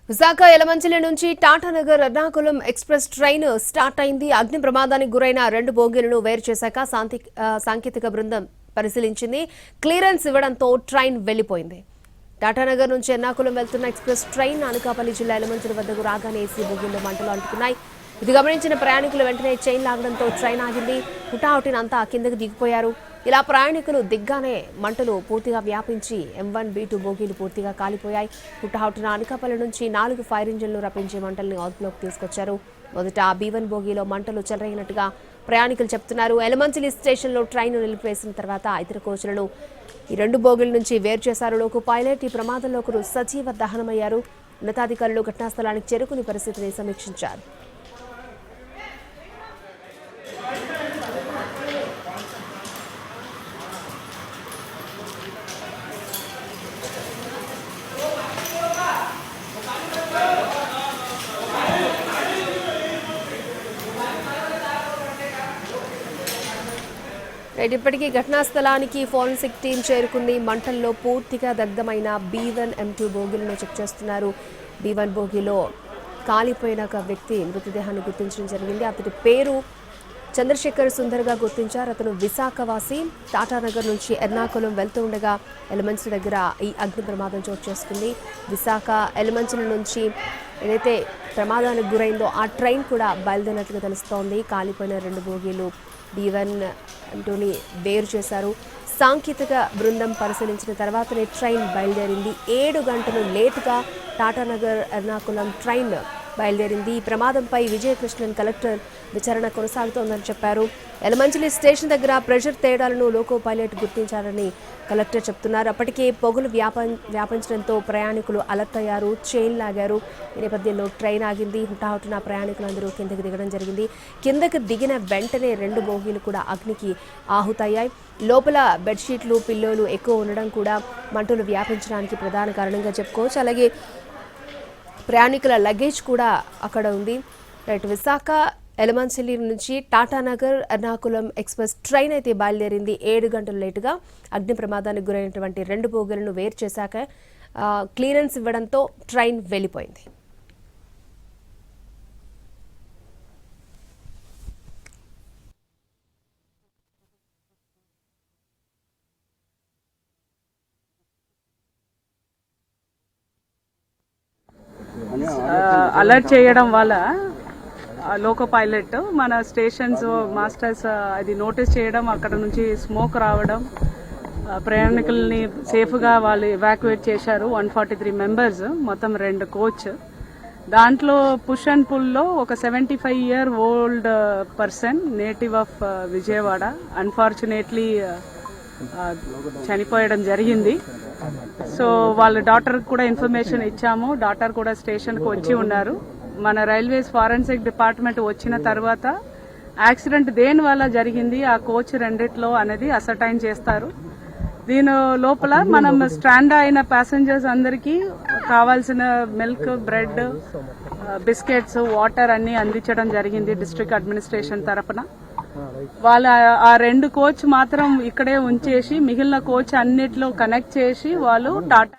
విశాఖ యలమంచిలి నుంచి Tatanagar Ernakulam express train start అయింది. అగ్ని ప్రమాదానికి గురైన 2 బోగీలను వేరు చేశాక సాంకేతిక బృందం పరిశీలించింది. క్లియరెన్స్ ఇవ్వడంతో ట్రైన్ వెళ్లిపోయింది. టాటానగర్ నుంచి ఎర్నాకుళం వెళ్తున్న ఎక్స్ప్రెస్ ట్రైన్ అనకాపల్లి జిల్లా యలమంచిలి వద్దకు రాగానే ఏసీ బోగీల్లో మంటలు అంటుకున్నాయి. ఇది గమనించిన ప్రయాణికులు వెంటనే చైన్ లాగడంతో ట్రైన్ ఆగింది. హుటాహుటినంతా కిందకు దిగిపోయారు. ఇలా ప్రయాణికులు దిగ్గానే మంటలు పూర్తిగా వ్యాపించి M1, B2 బోగీలు పూర్తిగా కాలిపోయాయి. హుటాహుటిన అనకాపల్లి నుంచి 4 ఫైర్ ఇంజిన్లు రప్పించి మంటల్ని అదుపులోకి తీసుకొచ్చారు. మొదట B1 బోగీలో మంటలు చెలరేగినట్టుగా ప్రయాణికులు చెప్తున్నారు. యలమంచిలి స్టేషన్లో ట్రైన్ నిలిపివేసిన తర్వాత ఇతర కోచ్లను ఈ 2 బోగీల నుంచి వేరు చేశారు. లోకో పైలట్ ఈ ప్రమాదంలో ఒకరు సజీవ దహనమయ్యారు. ఉన్నతాధికారులు ఘటనా స్థలానికి చేరుకుని పరిస్థితిని సమీక్షించారు. ఇప్పటికీ ఘటనా స్థలానికి ఫోరెన్సిక్ టీం చేరుకుంది. మంటల్లో పూర్తిగా దగ్ధమైన B1, M2 బోగీలను చెక్ చేస్తున్నారు. B1 బోగీలో కాలిపోయిన ఒక వ్యక్తి మృతదేహాన్ని గుర్తించడం జరిగింది. అతడి పేరు చంద్రశేఖర్ సుందర్గా గుర్తించారు. అతను విశాఖవాసి. టాటానగర్ నుంచి ఎర్నాకుళం వెళ్తూ ఉండగా యలమంచిలి దగ్గర ఈ అగ్ని ప్రమాదం చోటు చేసుకుంది. విశాఖ యలమంచిలి నుంచి ఏదైతే ప్రమాదానికి గురైందో ఆ ట్రైన్ కూడా బయలుదేరినట్లుగా తెలుస్తోంది. కాలిపోయిన 2 బోగీలు B1, M2ని వేరు చేశారు. సాంకేతిక బృందం పరిశీలించిన తర్వాతనే ట్రైన్ బయలుదేరింది. 7 గంటలు లేటుగా టాటానగర్ ఎర్నాకుళం ట్రైన్ బయలుదేరింది. ఈ ప్రమాదంపై విజయకృష్ణన్ కలెక్టర్ విచారణ కొనసాగుతోందని చెప్పారు. యలమంచిలి స్టేషన్ దగ్గర ప్రెషర్ తేడాలను లోకో పైలట్ గుర్తించారని కలెక్టర్ చెప్తున్నారు. అప్పటికే పొగలు వ్యాపించడంతో ప్రయాణికులు అలర్ట్ అయ్యారు, చైన్ లాగారు. ఈ నేపథ్యంలో ట్రైన్ ఆగింది. హుటాహుటిన ప్రయాణికులందరూ కిందకి దిగడం జరిగింది. కిందకి దిగిన వెంటనే 2 బోగీలు కూడా అగ్నికి ఆహుతయ్యాయి. లోపల బెడ్షీట్లు, పిల్లోలు ఎక్కువ ఉండడం కూడా మంటలు వ్యాపించడానికి ప్రధాన కారణంగా చెప్పుకోవచ్చు. అలాగే ప్రయాణికుల లగేజ్ కూడా అక్కడ ఉంది. విశాఖ యలమంచిలి నుంచి టాటానగర్ ఎర్నాకుళం ఎక్స్ప్రెస్ ట్రైన్ అయితే బయలుదేరింది. 7 గంటలు లేటుగా అగ్ని ప్రమాదానికి గురైనటువంటి 2 బోగీలను వేరు చేశాక క్లియరెన్స్ ఇవ్వడంతో ట్రైన్ వెళ్లిపోయింది. అలర్ట్ చేయడం వల్ల లోకో పైలట్ మన స్టేషన్స్ మాస్టర్స్ అది నోటీస్ చేయడం, అక్కడ నుంచి స్మోక్ రావడం, ప్రయాణికుల్ని సేఫ్గా వాళ్ళు ఎవాక్యుయేట్ చేశారు. 143 మెంబర్స్, మొత్తం 2 కోచ్. దాంట్లో పుష్ అండ్ పుల్లో ఒక 75-year old person, native of Vijayawada, unfortunately చనిపోయడం జరిగింది. సో వాళ్ళ డాటర్ కూడా ఇన్ఫర్మేషన్ ఇచ్చాము. డాటర్ కూడా స్టేషన్కి వచ్చి ఉన్నారు. మన రైల్వేస్ ఫారెన్సిక్ డిపార్ట్మెంట్ వచ్చిన తర్వాత యాక్సిడెంట్ దేని వల్ల జరిగింది, ఆ కోచ్ రెండిట్లో అనేది అసర్టైన్ చేస్తారు. దీని లోపల మనం స్ట్రాండ్ అయిన ప్యాసింజర్స్ అందరికీ కావాల్సిన మిల్క్, బ్రెడ్, బిస్కెట్స్, వాటర్ అన్ని అందించడం జరిగింది డిస్ట్రిక్ట్ అడ్మినిస్ట్రేషన్ తరఫున. వాళ్ళ ఆ 2 కోచ్ మాత్రం ఇక్కడే ఉంచేసి మిగిలిన కోచ్ అన్నిట్లో కనెక్ట్ చేసి వాళ్ళు టాటా